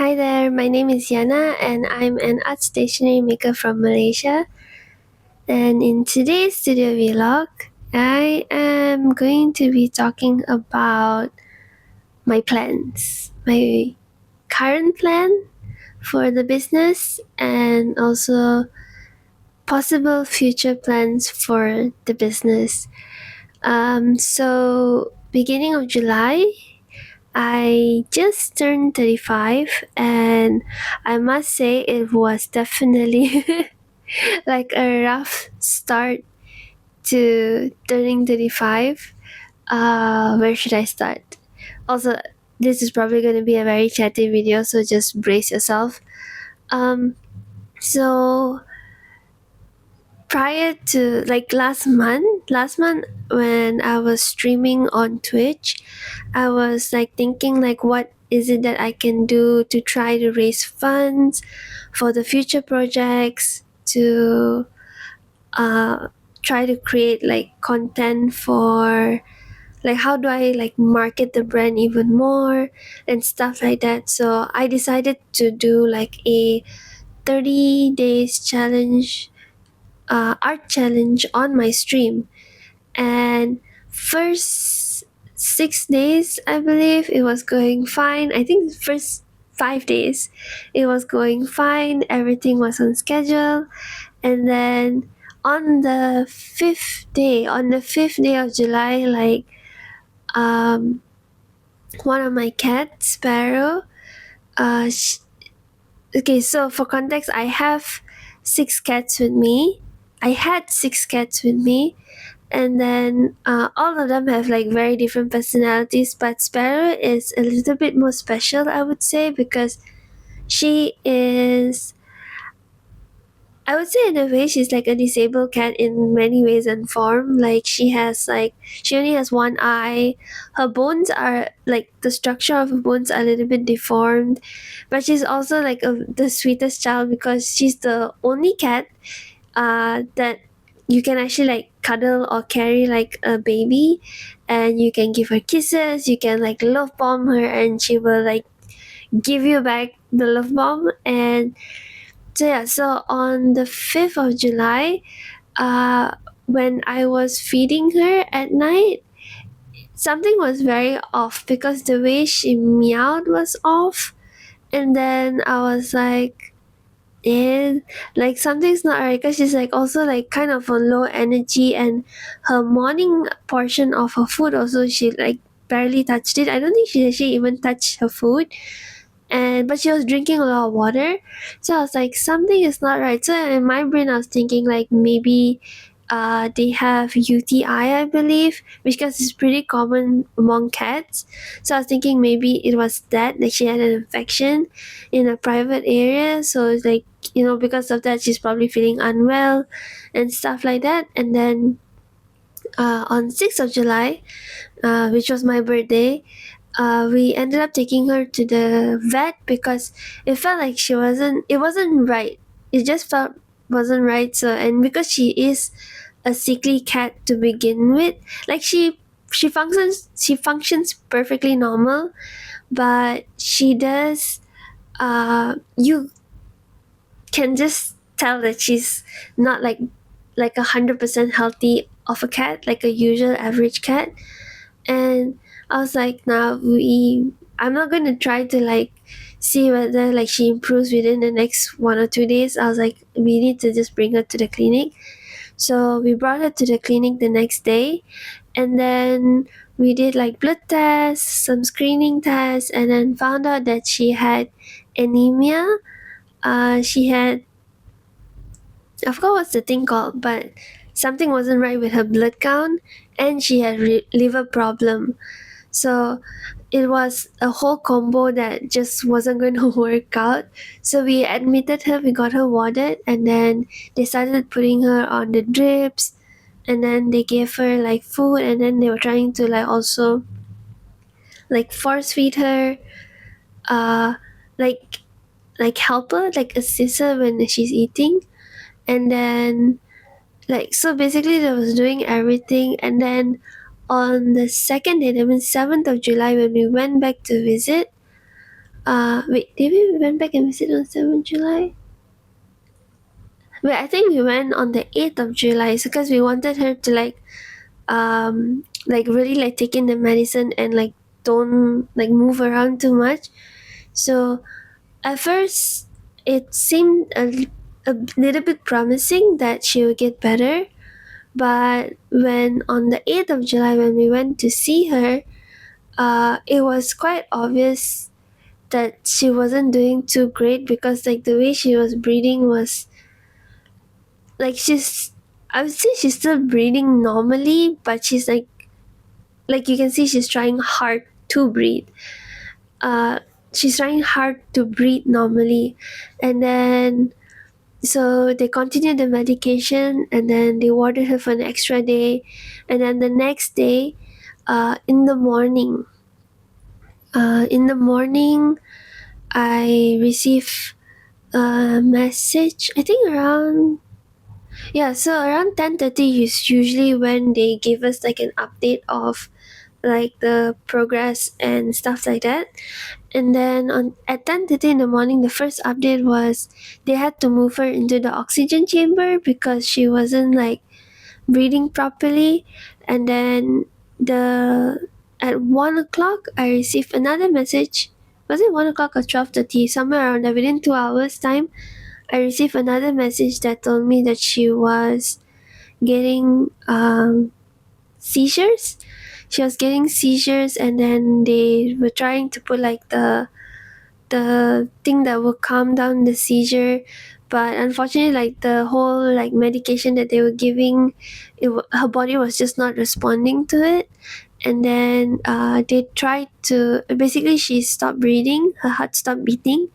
Hi there, my name is Yana and I'm an art stationery maker from Malaysia. And in today's studio vlog, I am going to be talking about my plans, my current plan for the business, and also possible future plans for the business. Beginning of July, I just turned 35, and I must say it was definitely like a rough start to turning 35. Where should I start? Also, this is probably going to be a very chatty video, so just brace yourself. Um, so prior to like last month when I was streaming on Twitch, I was like thinking like what is it that I can do to try to raise funds for the future projects, to uh try to create like content for like how do I like market the brand even more and stuff like that. So I decided to do like a 30 days challenge, art challenge on my stream. And first 6 days, I believe it was going fine. I think the first 5 days it was going fine, everything was on schedule. And then on the fifth day of July, like um one of my cats, Sparrow, uh sh- okay, so for context, I have six cats with me. I had six cats with me, and then all of them have like very different personalities, but Sparrow is a little bit more special, I would say, because she is, I would say in a way she's like a disabled cat in many ways and form. Like she only has one eye. Her bones are like the structure of her bones are a little bit deformed, but she's also like the sweetest child because she's the only cat that you can actually like cuddle or carry like a baby, and you can give her kisses. You can like love bomb her, and she will like give you back the love bomb. And so yeah, so on the 5th of July, uh, when I was feeding her at night, something was very off because the way she meowed was off. And then I was like, like something's not right, because she's like also like kind of on low energy, and her morning portion of her food also she like barely touched it. I don't think she actually even touched her food, and but she was drinking a lot of water. So I was like, something is not right. So in my brain I was thinking like maybe they have UTI, I believe, because it's pretty common among cats. So I was thinking maybe it was that, like she had an infection in a private area. So it's like, because of that she's probably feeling unwell and stuff like that. And then on 6th of July, which was my birthday, we ended up taking her to the vet because it felt like it wasn't right. It just felt wasn't right. So, and because she is a sickly cat to begin with, like she functions perfectly normal, but she does, you can just tell that she's not like 100% healthy of a cat, like a usual average cat. And I was like, I'm not gonna try to like see whether like she improves within the next 1 or 2 days. I was like, we need to just bring her to the clinic. So we brought her to the clinic the next day, and then we did like blood tests, some screening tests, and then found out that she had anemia. She had, I forgot what's the thing called, but something wasn't right with her blood count, and she had liver problem. So it was a whole combo that just wasn't going to work out. So we admitted her, we got her warded, and then they started putting her on the drips, and then they gave her like food, and then they were trying to like also like force feed her, uh like help her, like assist her when she's eating. And then like, so basically they was doing everything. And then on the second day, that means 7th of July, when we went back to visit, Wait, did we went back and visit on 7th July? Wait, I think we went on the 8th of July, so because we wanted her to like really like take in the medicine and like don't like move around too much. So at first it seemed a little bit promising that she would get better, but when on the 8th of July when we went to see her, it was quite obvious that she wasn't doing too great because like the way she was breathing was like she's, I would say she's still breathing normally, but she's like you can see she's trying hard to breathe. uh she's trying hard to breathe normally. And then so they continued the medication, and then they warded her for an extra day. And then the next day, in the morning, I received a message, I think around, yeah, so around 10:30 is usually when they give us like an update of like the progress and stuff like that. And then on at 10:30 in the morning, the first update was they had to move her into the oxygen chamber because she wasn't like breathing properly. And then the at 1 o'clock I received another message. Was it 1 o'clock or 12:30? Somewhere around there, within 2 hours time, I received another message that told me that she was getting seizures. She was getting seizures, and then they were trying to put like the thing that will calm down the seizure, but unfortunately like the whole like medication that they were giving, her body was just not responding to it. And then they tried to, basically she stopped breathing, her heart stopped beating.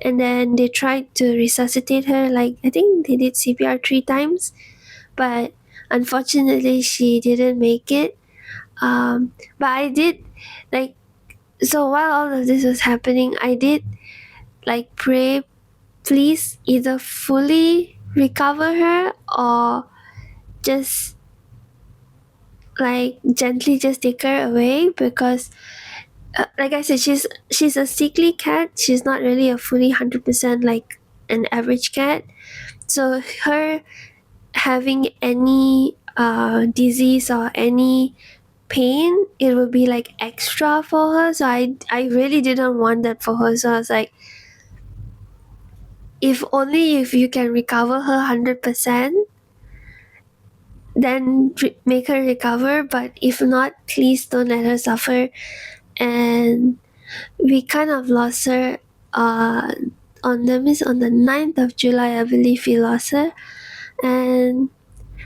And then they tried to resuscitate her, like I think they did CPR 3 times, but unfortunately she didn't make it. But I did, like, so while all of this was happening, I did like pray, please either fully recover her or just like gently just take her away, because like I said, she's a sickly cat. She's not really a fully 100% like an average cat. So her having any disease or any pain, it would be like extra for her. So I really didn't want that for her. So I was like, if only if you can recover her 100%, then make her recover. But if not, please don't let her suffer. And we kind of lost her on the 9th of July, I believe we lost her. And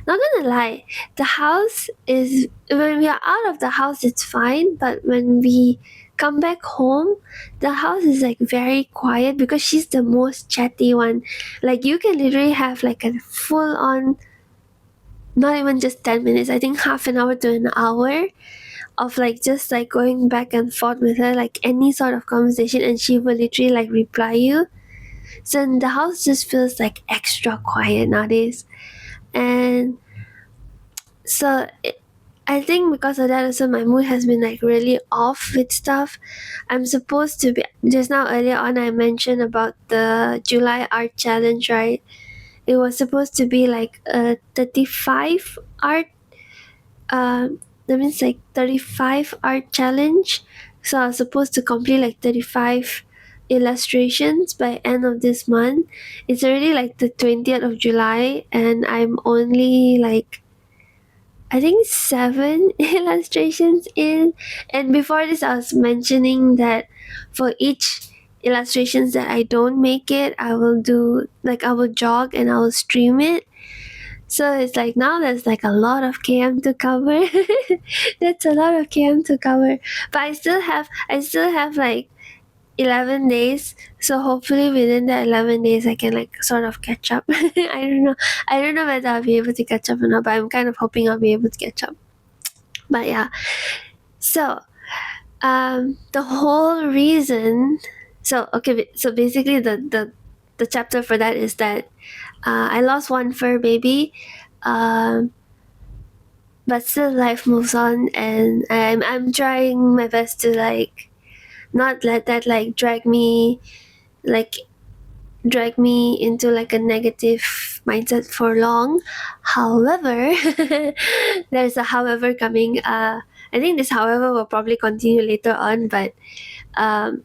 not gonna lie, the house is, when we are out of the house it's fine, but when we come back home, the house is like very quiet because she's the most chatty one. Like you can literally have like a full on, not even just 10 minutes, I think half an hour to an hour of like just like going back and forth with her, like any sort of conversation, and she will literally like reply you. So the house just feels like extra quiet nowadays. And so I think because of that also my mood has been like really off with stuff. I'm supposed to be, just now earlier on I mentioned about the July art challenge, right? It was supposed to be like a 35 art, that means like 35 art challenge. So I was supposed to complete like 35 illustrations by end of this month. It's already like the 20th of July, and I'm only like, I think 7 illustrations in. And before this I was mentioning that for each illustrations that I don't make it, I will do like, I will jog and I will stream it. So it's like now there's like a lot of KM to cover. That's a lot of KM to cover. But I still have like 11 days. So hopefully within the 11 days I can like sort of catch up. I don't know. I don't know whether I'll be able to catch up or not, but I'm kind of hoping I'll be able to catch up. But yeah. So the whole reason, so okay, so basically the chapter for that is that I lost one fur baby, um, but still life moves on, and I'm trying my best to like not let that like like drag me into like a negative mindset for long. However, there's a however coming. I think this however will probably continue later on, but um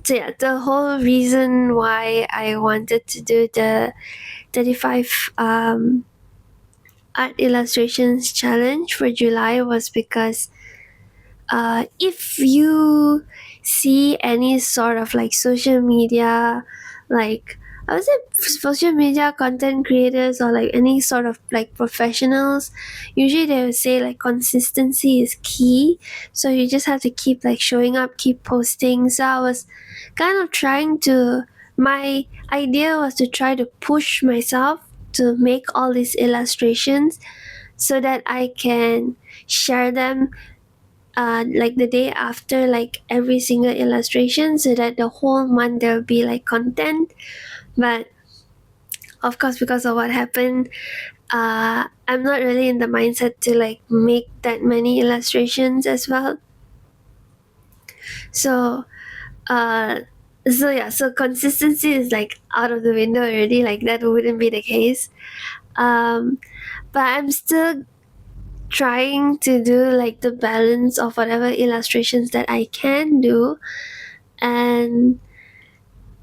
so yeah, the whole reason why I wanted to do the 35 art illustrations challenge for July was because if you see any sort of like social media, like I would say social media content creators or like any sort of like professionals, usually they would say like consistency is key. So you just have to keep like showing up, keep posting. So I was kind of trying to, my idea was to try to push myself to make all these illustrations so that I can share them like the day after like every single illustration, so that the whole month there'll be like content. But of course, because of what happened, I'm not really in the mindset to like make that many illustrations as well. So uh so yeah, so consistency is like out of the window already, like that wouldn't be the case. But I'm still trying to do like the balance of whatever illustrations that I can do. And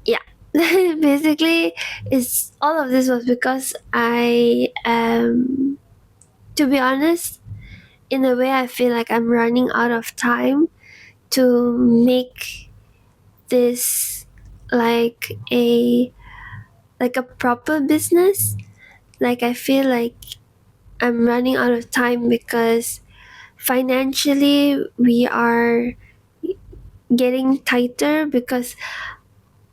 yeah, basically it's all of this was because I am, to be honest, in a way I feel like I'm running out of time to make this like a proper business. Like I feel like I'm running out of time because financially we are getting tighter, because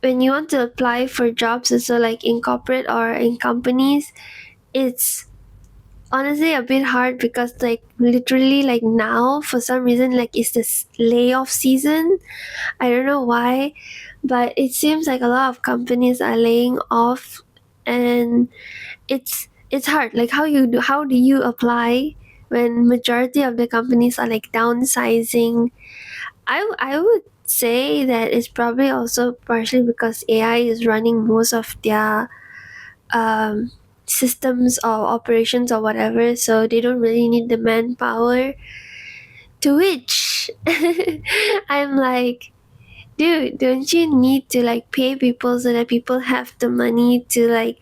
when you want to apply for jobs also like in corporate or in companies, it's honestly a bit hard because like literally like now for some reason like it's this layoff season. I don't know why, but it seems like a lot of companies are laying off, and it's hard. Like how do you apply when majority of the companies are like downsizing? I would say that it's probably also partially because AI is running most of their um, systems or operations or whatever, so they don't really need the manpower. To which I'm like, dude, don't you need to like pay people so that people have the money to like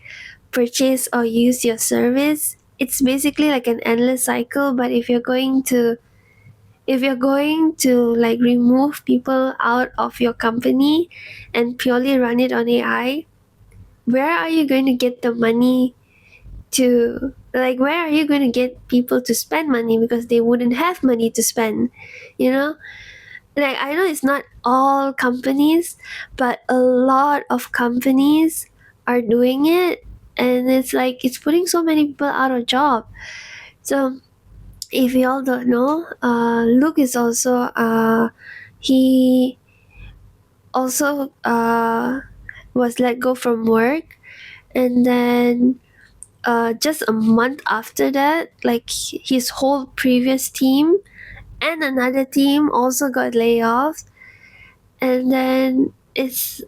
purchase or use your service? It's basically like an endless cycle. But if you're going to like remove people out of your company and purely run it on AI, where are you going to get the money to, like, where are you going to get people to spend money, because they wouldn't have money to spend, you know? Like, I know it's not all companies, but a lot of companies are doing it, and it's like it's putting so many people out of job. So if you all don't know, Luke is also he also was let go from work, and then just a month after that, like his whole previous team and another team also got laid off. And then it's,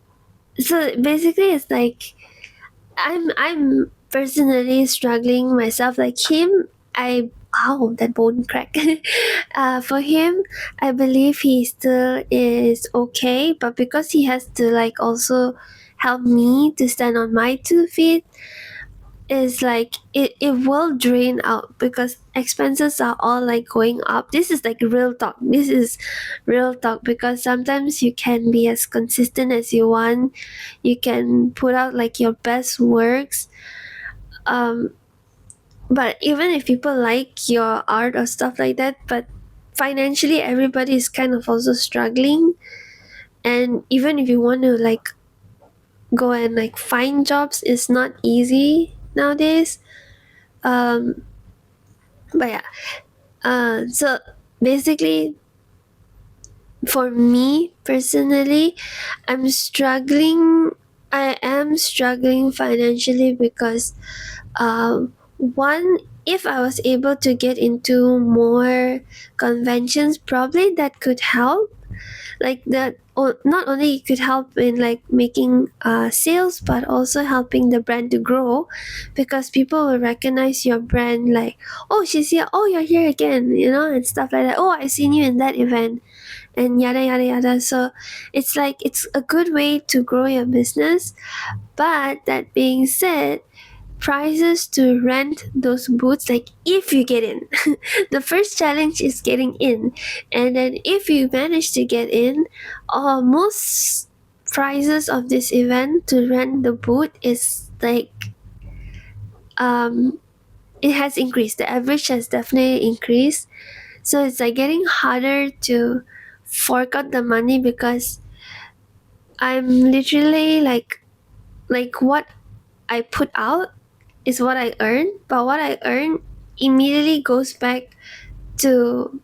so basically it's like I'm personally struggling myself. Like him, I, ow, that bone crack. For him, I believe he still is okay, but because he has to like also help me to stand on my 2 feet, is like it will drain out because expenses are all like going up. This is like real talk. This is real talk, because sometimes you can be as consistent as you want. You can put out like your best works. Um, but even if people like your art or stuff like that, but financially everybody is kind of also struggling. And even if you want to like go and like find jobs, it's not easy nowadays. Um, but yeah, so basically, for me personally, I'm struggling. I am struggling financially because, one, if I was able to get into more conventions, probably that could help. like that not only it could help in like making sales, but also helping the brand to grow, because people will recognize your brand, like, oh, she's here, oh, you're here again, and stuff like that. Oh, I seen you in that event, and yada yada yada. So it's like it's a good way to grow your business. But that being said, prices to rent those booths, like if you get in, the first challenge is getting in. And then if you manage to get in, most prices of this event to rent the booth is like, um it has increased, the average has definitely increased. So it's like getting harder to fork out the money, because I'm literally like what I put out is what I earn, but what I earn immediately goes back to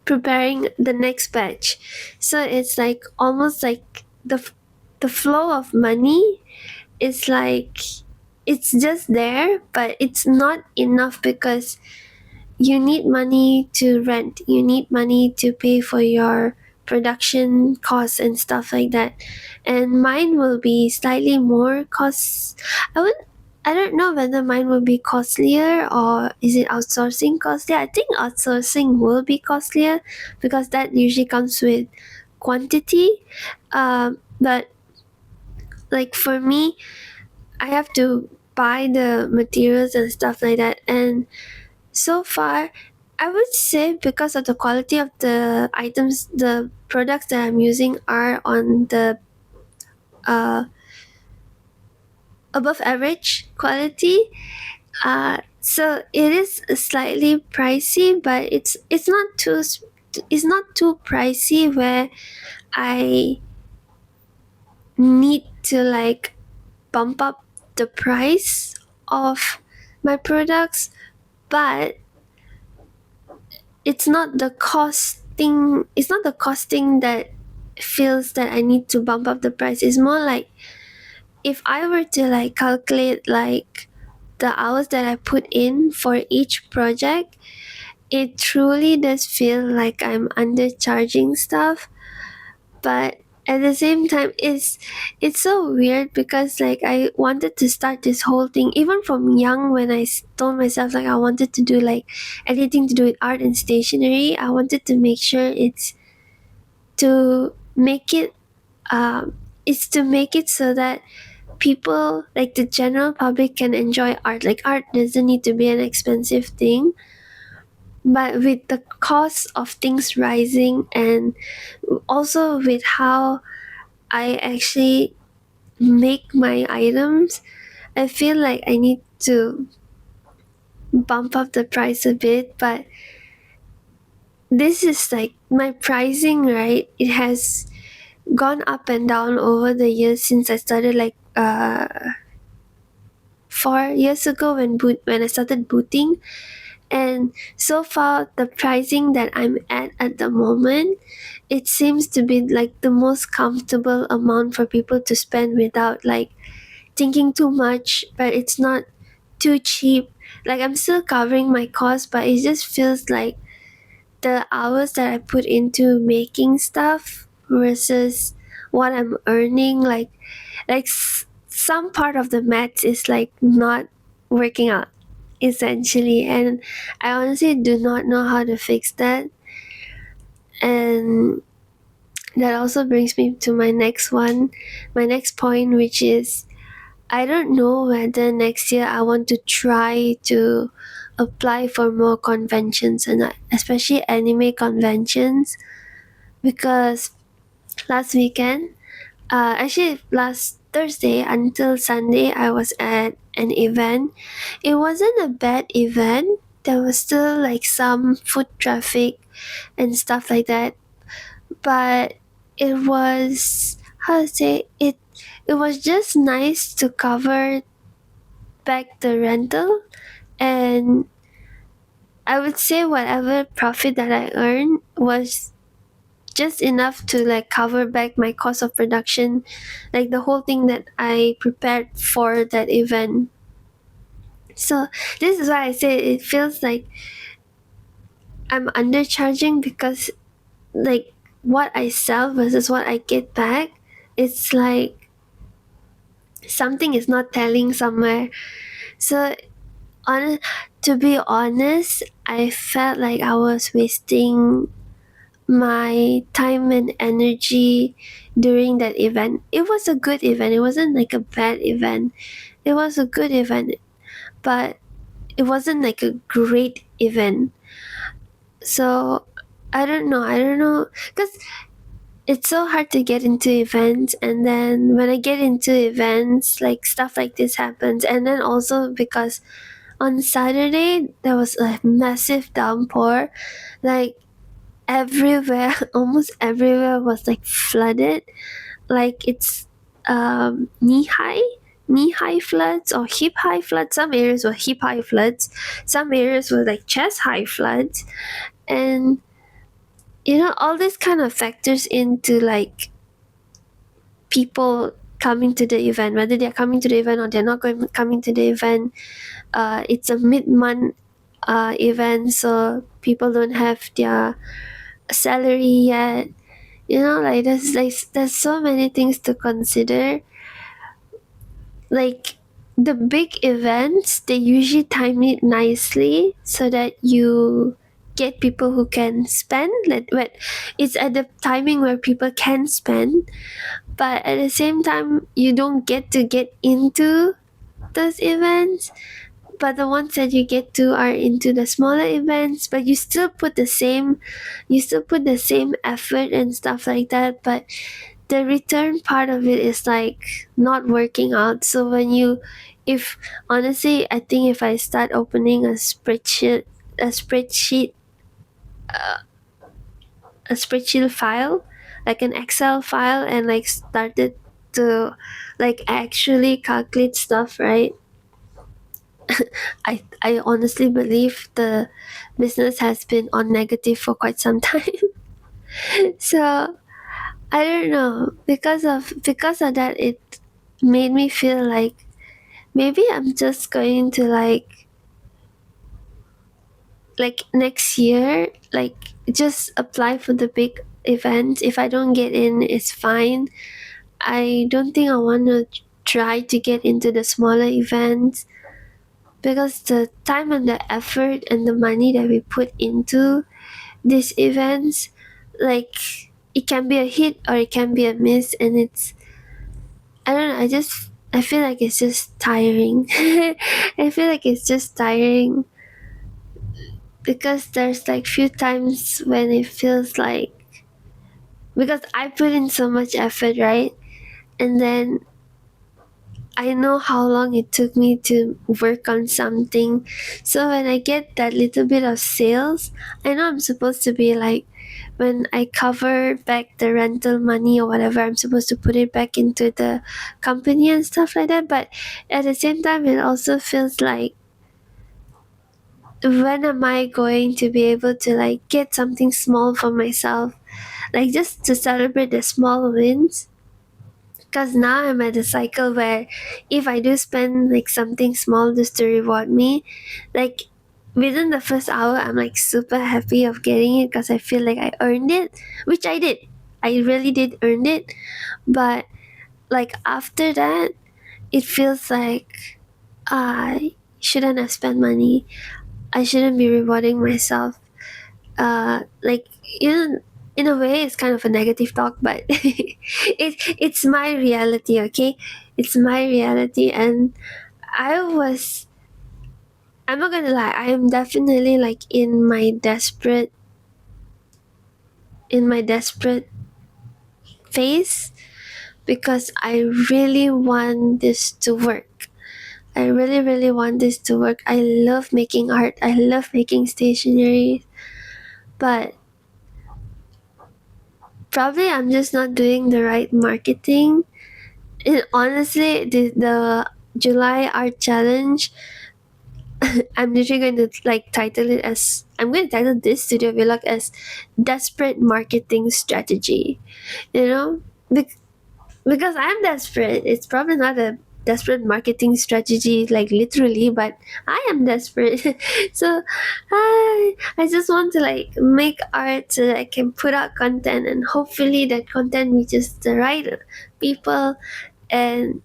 preparing the next batch. So it's like almost like the flow of money is like, it's just there, but it's not enough, because you need money to rent, you need money to pay for your production costs and stuff like that. And mine will be slightly more cost. I don't know whether mine will be costlier, or is it outsourcing costlier. I think outsourcing will be costlier, because that usually comes with quantity. But like for me, I have to buy the materials and stuff like that. And so far, I would say because of the quality of the items, the products that I'm using are on the uh, above average quality. So it is slightly pricey, but it's not too pricey where I need to like bump up the price of my products. But it's not the costing that feels that I need to bump up the price. It's more like, if I were to like calculate like the hours that I put in for each project, it truly does feel like I'm undercharging stuff. But at the same time, it's so weird, because like I wanted to start this whole thing even from young, when told myself like I wanted to do like anything to do with art and stationery. I wanted to make sure to make it it's to make it so that people, like the general public, can enjoy art. Like art doesn't need to be an expensive thing, but with the cost of things rising, and also with how I actually make my items, I feel like I need to bump up the price a bit. But this is like my pricing, right? It has gone up and down over the years since I started, like 4 years ago, when I started booting. And so far, the pricing that I'm at the moment, it seems to be like the most comfortable amount for people to spend without like thinking too much. But it's not too cheap. Like I'm still covering my costs, but it just feels like the hours that I put into making stuff versus what I'm earning, some part of the maths is like not working out, essentially. And I honestly do not know how to fix that. And that also brings me to my next point, which is, I don't know whether next year I want to try to apply for more conventions, and especially anime conventions, because last weekend, actually last Thursday until Sunday, I was at an event. It wasn't a bad event. There was still like some foot traffic and stuff like that, but it was, how to say it, it was just nice to cover back the rental. And I would say whatever profit that I earned was just enough to like cover back my cost of production, like the whole thing that I prepared for that event. So this is why I say it feels like I'm undercharging, because like what I sell versus what I get back, it's like something is not telling somewhere. So on to be honest, I felt like I was wasting my time and energy during that event. It was a good event. It wasn't like a bad event. It was a good event, but it wasn't like a great event. So I don't know. I don't know because it's so hard to get into events, and then when I get into events, like stuff like this happens, and then also because on Saturday there was a massive downpour, like everywhere, almost everywhere was like flooded, like it's knee high floods or hip high floods. Some areas were hip high floods, some areas were like chest high floods, and all this kind of factors into like people coming to the event, whether they're coming to the event or they're not coming to the event. It's a mid-month event, so people don't have their salary yet. Like there's so many things to consider. Like the big events, they usually time it nicely so that you get people who can spend. Like, but it's at the timing where people can spend, but at the same time you don't get to get into those events. But the ones that you get to are into the smaller events, but you still put the same effort and stuff like that, but the return part of it is like not working out. So if honestly, I think if I start opening a spreadsheet a spreadsheet file, like an Excel file, and like started to like actually calculate stuff, right? I honestly believe the business has been on negative for quite some time. So I don't know, because of that, it made me feel like maybe I'm just going to like next year, like just apply for the big events. If I don't get in, it's fine. I don't think I want to try to get into the smaller events, because the time and the effort and the money that we put into these events, like it can be a hit or it can be a miss, and I don't know, I feel like it's just tiring. I feel like it's just tiring because there's like few times when it feels like, because I put in so much effort, right? And then I know how long it took me to work on something. So when I get that little bit of sales, I know I'm supposed to be like, when I cover back the rental money or whatever, I'm supposed to put it back into the company and stuff like that. But at the same time, it also feels like, when am I going to be able to like get something small for myself, like just to celebrate the small wins? Because now I'm at a cycle where if I do spend like something small just to reward me, like within the first hour, I'm like super happy of getting it because I feel like I earned it, which I did. I really did earn it. But like after that, it feels like I shouldn't have spent money. I shouldn't be rewarding myself. Like, you know, in a way, it's kind of a negative talk, but it's my reality. Okay, it's my reality, and I was. I'm not gonna lie. I am definitely like in my desperate phase, because I really want this to work. I really, really want this to work. I love making art. I love making stationery, but probably I'm just not doing the right marketing. And honestly, the July art challenge, I'm literally going to like title it as, I'm going to title this studio vlog as desperate marketing strategy. You know, Bec- because I'm desperate. It's probably not a desperate marketing strategy, like literally, but I am desperate. So I just want to like make art so that I can put out content, and hopefully that content reaches the right people, and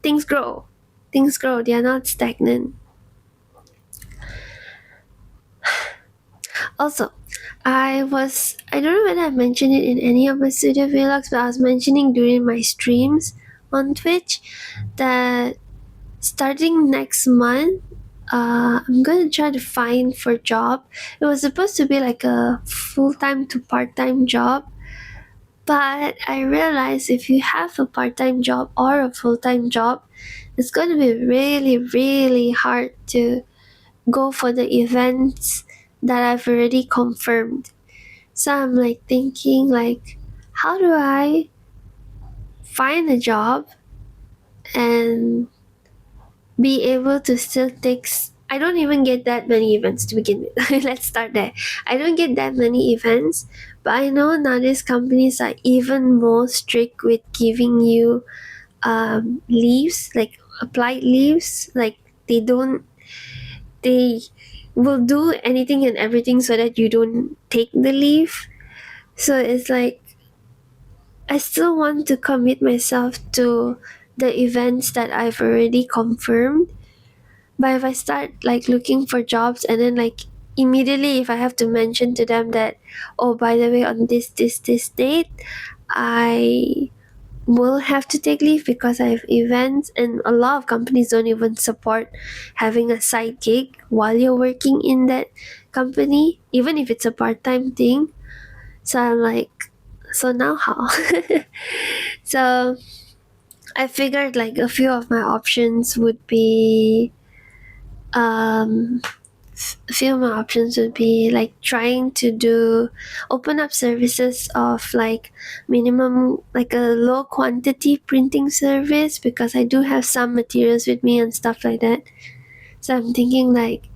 things grow. Things grow. They are not stagnant. Also, I don't know whether I mentioned it in any of my studio vlogs, but I was mentioning during my streams on Twitch that starting next month, I'm gonna try to find for job. It was supposed to be like a full-time to part-time job, but I realized if you have a part-time job or a full-time job, it's gonna be really, really hard to go for the events that I've already confirmed. So I'm like thinking like, how do I find a job and be able to still take I don't even get that many events to begin with. Let's start there. I don't get that many events, but I know nowadays companies are even more strict with giving you leaves, like applied leaves. Like they don't, they will do anything and everything so that you don't take the leave. So it's like I still want to commit myself to the events that I've already confirmed. But if I start like looking for jobs and then like immediately if I have to mention to them that, oh, by the way, on this date, I will have to take leave because I have events, and a lot of companies don't even support having a side gig while you're working in that company, even if it's a part-time thing. So I'm like, so now how? So I figured like a few of my options would be um a few of my options would be like trying to do open up services of like minimum, like a low quantity printing service, because I do have some materials with me and stuff like that. So I'm thinking like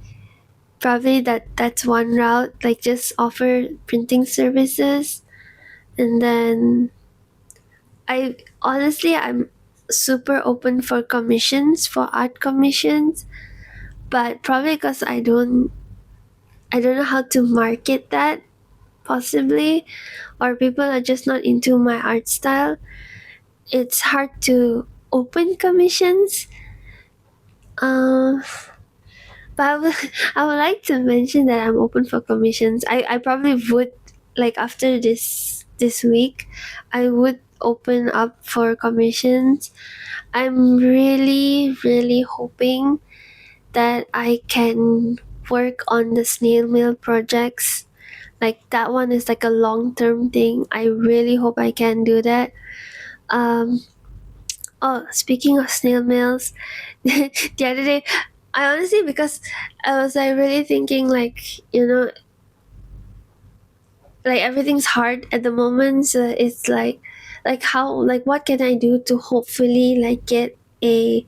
probably that's one route, like just offer printing services. And then I honestly, I'm super open for commissions, for art commissions, but probably because I don't know how to market that, possibly, or people are just not into my art style. It's hard to open commissions. Um, but I would like to mention that I'm open for commissions. I probably would, like after this week, I would open up for commissions. I'm really, really hoping that I can work on the snail mail projects. Like that one is like a long term thing. I really hope I can do that. Um, oh, speaking of snail mails, the other day, I honestly, because I was like really thinking like, like everything's hard at the moment. So it's like how, like what can I do to hopefully like get a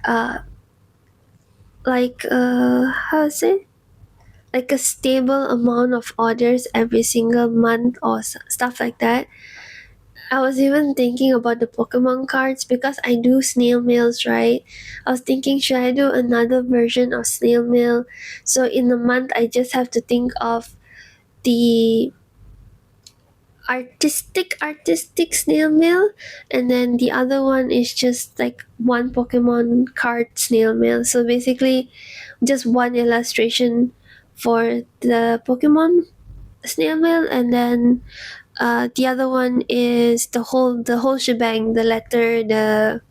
uh how to say, like a stable amount of orders every single month or stuff like that. I was even thinking about the Pokemon cards because I do snail mails, right? I was thinking, should I do another version of snail mail? So in a month, I just have to think of the artistic snail mail, and then the other one is just like one Pokemon card snail mail. So basically, just one illustration for the Pokemon snail mail, and then the other one is the whole shebang, the letter, the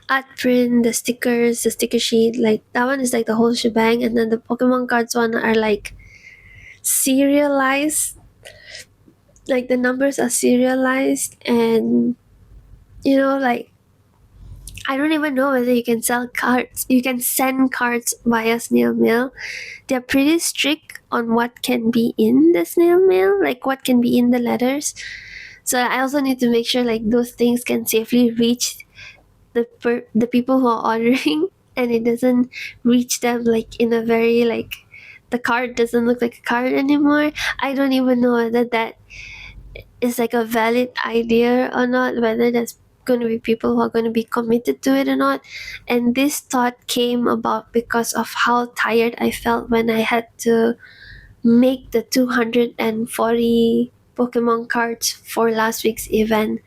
art print, the stickers, the sticker sheet. Like that one is like the whole shebang, and then the Pokemon cards one are like serialized. Like the numbers are serialized, and like I don't even know whether you can sell cards. You can send cards via snail mail. They're pretty strict on what can be in the snail mail, like what can be in the letters. So I also need to make sure like those things can safely reach the people who are ordering, and it doesn't reach them like in a very like the card doesn't look like a card anymore. I don't even know whether that is like a valid idea or not, whether that's going to be people who are going to be committed to it or not. And this thought came about because of how tired I felt when I had to make the 240 Pokemon cards for last week's event,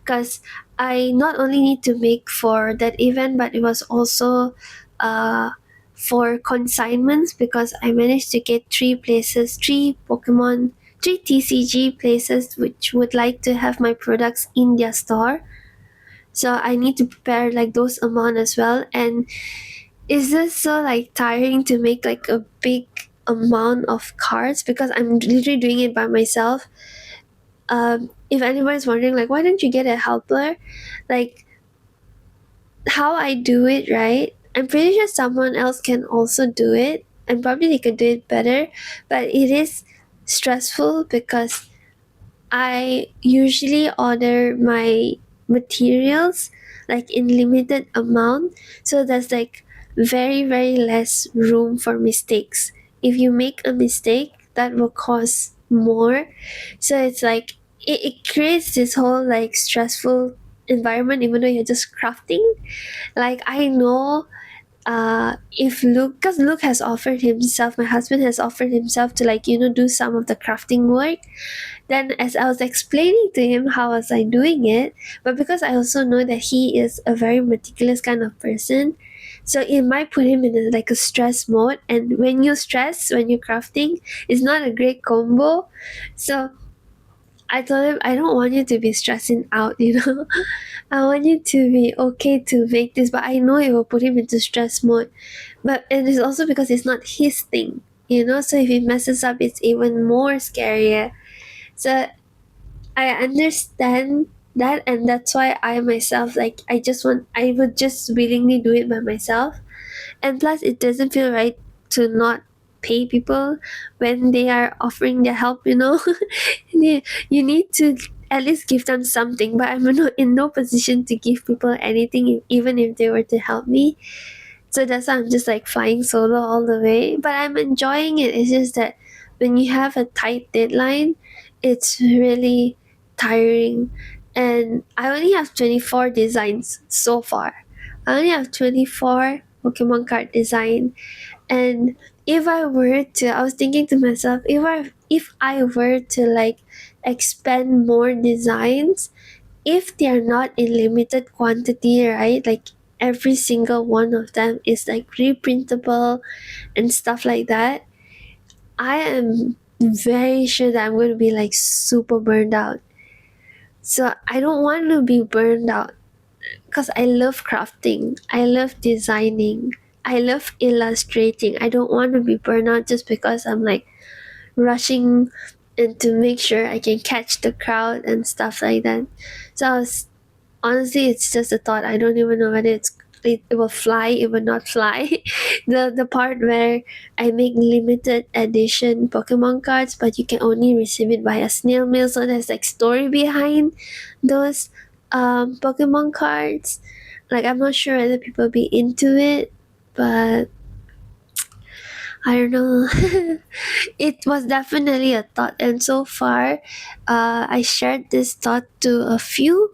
because I not only need to make for that event, but it was also uh, for consignments, because I managed to get three TCG places which would like to have my products in their store. So I need to prepare like those amount as well. And is this so like tiring to make like a big amount of cards, because I'm literally doing it by myself. If anybody's wondering like why don't you get a helper, like how I do it, right? I'm pretty sure someone else can also do it, and probably they could do it better, but it is stressful because I usually order my materials like in limited amount, so there's like very very less room for mistakes. If you make a mistake, that will cost more. So it's like it creates this whole like stressful environment even though you're just crafting. Like I know if Luke, because Luke has offered himself, my husband has offered himself to like do some of the crafting work. Then as I was explaining to him how was I doing it, but because I also know that he is a very meticulous kind of person, so it might put him in like a stress mode, and when you stress when you're crafting, it's not a great combo. So I told him I don't want you to be stressing out, I want you to be okay to make this, but I know it will put him into stress mode. But and it's also because it's not his thing, so if he messes up, it's even more scarier. So I understand that, and that's why I myself, like, I would just willingly do it by myself. And plus it doesn't feel right to not pay people when they are offering their help. you you need to at least give them something, but I'm not in no position to give people anything, even if they were to help me. So that's why I'm just like flying solo all the way, but I'm enjoying it. It's just that when you have a tight deadline, it's really tiring. And I only have 24 designs so far. I only have 24 Pokemon card design. And if I were to, I was thinking to myself, if I were to like expand more designs, if they are not in limited quantity, right? Like every single one of them is like reprintable and stuff like that, I am very sure that I'm going to be like super burned out. So I don't want to be burned out because I love crafting, I love designing, I love illustrating. I don't want to be burned out just because I'm like rushing and to make sure I can catch the crowd and stuff like that. So I was honestly, it's just a thought. I don't even know whether it will fly, it will not fly. The part where I make limited edition Pokemon cards, but you can only receive it via snail mail. So there's like story behind those Pokemon cards. Like I'm not sure whether people be into it, but I don't know. It was definitely a thought, and so far, I shared this thought to a few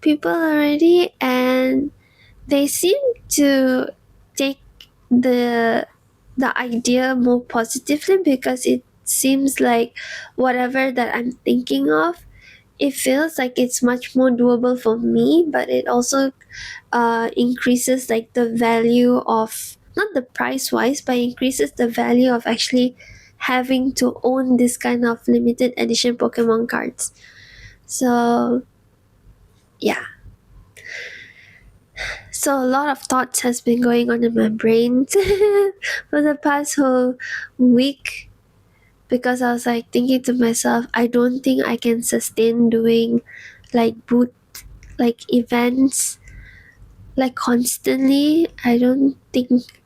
people already, and they seem to take the the idea more positively, because it seems like whatever that I'm thinking of, it feels like it's much more doable for me, but it also increases like the value of, not the price wise, but increases the value of actually having to own this kind of limited edition Pokemon cards. So yeah, so a lot of thoughts has been going on in my brain for the past whole week, because I was like thinking to myself, I don't think I can sustain doing like boot like events like constantly. I don't think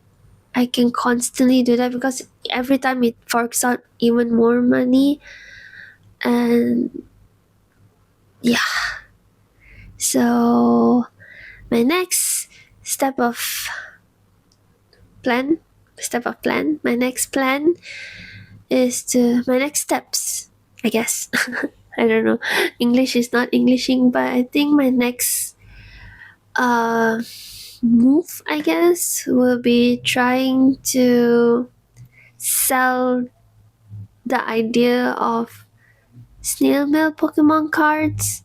I can constantly do that, because every time it forks out even more money. And yeah, so my next step of plan, my next plan is to, my next steps, I guess. I don't know, English is not Englishing, but I think my next uh, move, I guess, will be trying to sell the idea of snail mail Pokemon cards.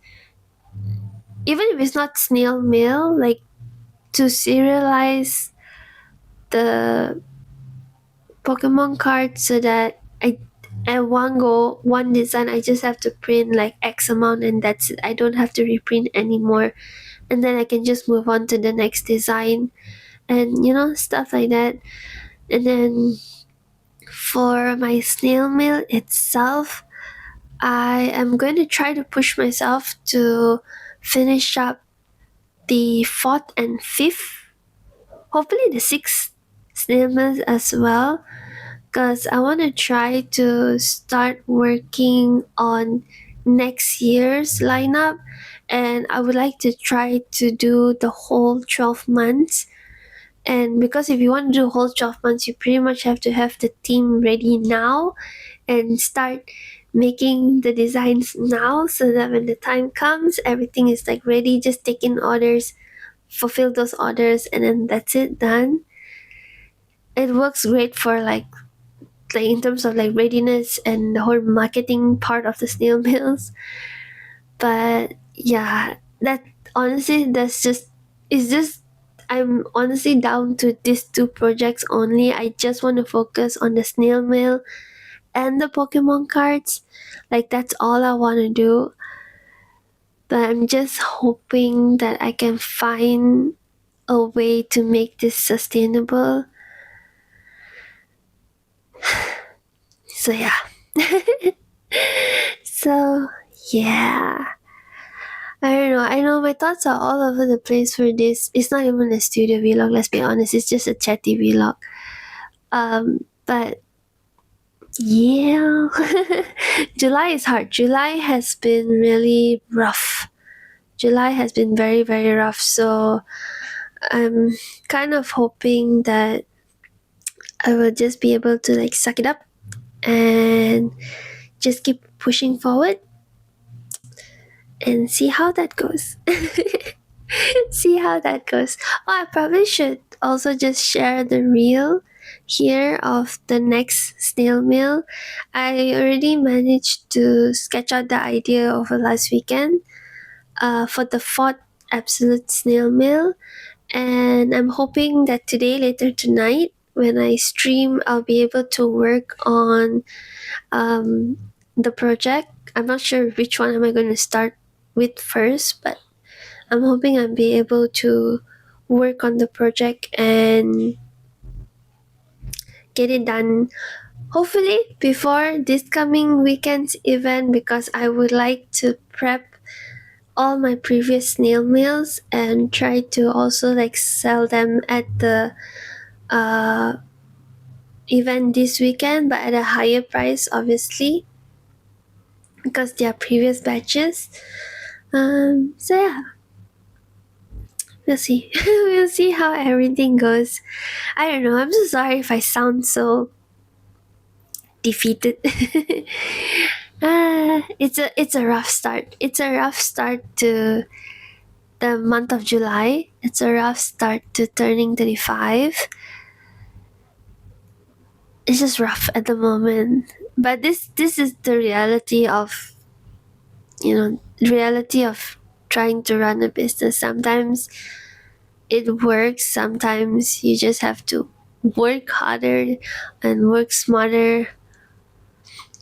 Even if it's not snail mail, like to serialize the Pokemon cards so that at one go, one design, I just have to print like X amount and that's it. I don't have to reprint anymore. And then I can just move on to the next design and stuff like that. And then for my snail mail itself, I am going to try to push myself to finish up the fourth and fifth, hopefully the sixth snail mail as well, because I want to try to start working on next year's lineup, and I would like to try to do the whole 12 months. And because if you want to do whole 12 months, you pretty much have to have the team ready now and start making the designs now so that when the time comes, everything is like ready, just take in orders, fulfill those orders, and then that's it, done. It works great for like in terms of like readiness and the whole marketing part of the snail mails. But yeah, that honestly, that's just it's just I'm honestly down to these two projects only. I just want to focus on the snail mail and the Pokemon cards. Like that's all I want to do. But I'm just hoping that I can find a way to make this sustainable. So yeah. So yeah. I don't know. I know my thoughts are all over the place for this. It's not even a studio vlog, let's be honest. It's just a chatty vlog. But yeah. July is hard. July has been really rough. July has been very, very rough. So I'm kind of hoping that I will just be able to like suck it up and just keep pushing forward and see how that goes. See how that goes. Oh, I probably should also just share the reel here of the next snail mail. I already managed to sketch out the idea over last weekend for the fourth absolute snail mail, and I'm hoping that today, later tonight, when I stream, I'll be able to work on the project. I'm not sure which one am I going to start with first, but I'm hoping I'll be able to work on the project and get it done hopefully before this coming weekend's event, because I would like to prep all my previous snail mails and try to also like sell them at the uh, event this weekend, but at a higher price obviously because they are previous batches. So yeah, we'll see. We'll see how everything goes. I don't know. I'm so sorry if I sound so defeated. It's a rough start. It's a rough start to the month of July. It's a rough start to turning 35. It's just rough at the moment. But this is the reality of reality of trying to run a business. Sometimes it works, sometimes you just have to work harder and work smarter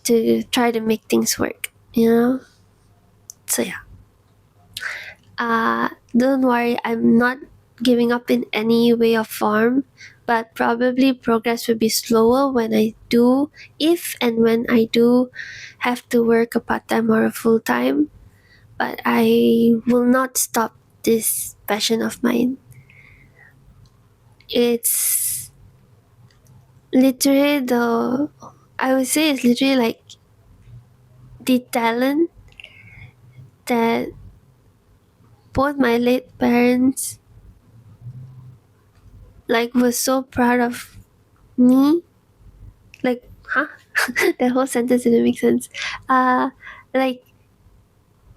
to try to make things work. So yeah. Don't worry, I'm not giving up in any way or form, but probably progress will be slower when I do, if and when I do have to work a part time or a full time. But I will not stop this passion of mine. It's literally I would say it's literally like the talent that both my late parents like were so proud of me. Like, huh? That whole sentence didn't make sense. Like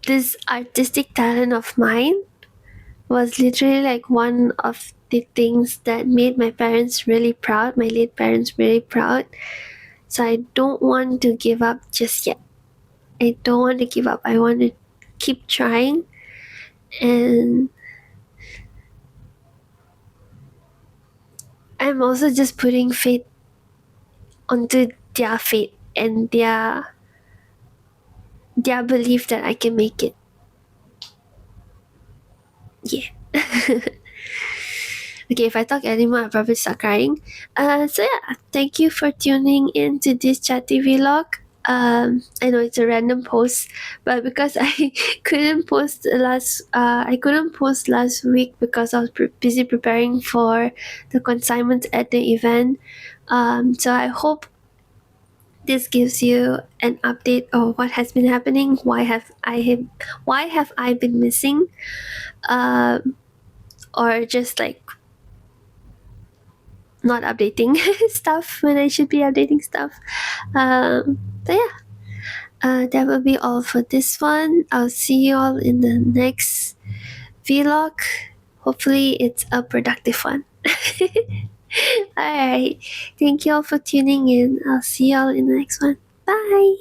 this artistic talent of mine was literally like one of the things that made my parents really proud, my late parents really proud. So I don't want to give up just yet. I don't want to give up. I want to keep trying, and I'm also just putting faith onto their faith and their belief that I can make it. Yeah. Okay, if I talk anymore, I'll probably start crying. So yeah, thank you for tuning in to this chatty vlog. I know it's a random post, but because I couldn't post last week because I was busy preparing for the consignments at the event. So I hope this gives you an update of what has been happening. Why have I been missing? Um, or just like not updating stuff when I should be updating stuff. But yeah, that will be all for this one. I'll see you all in the next vlog. Hopefully, it's a productive one. Alright, thank you all for tuning in. I'll see you all in the next one. Bye.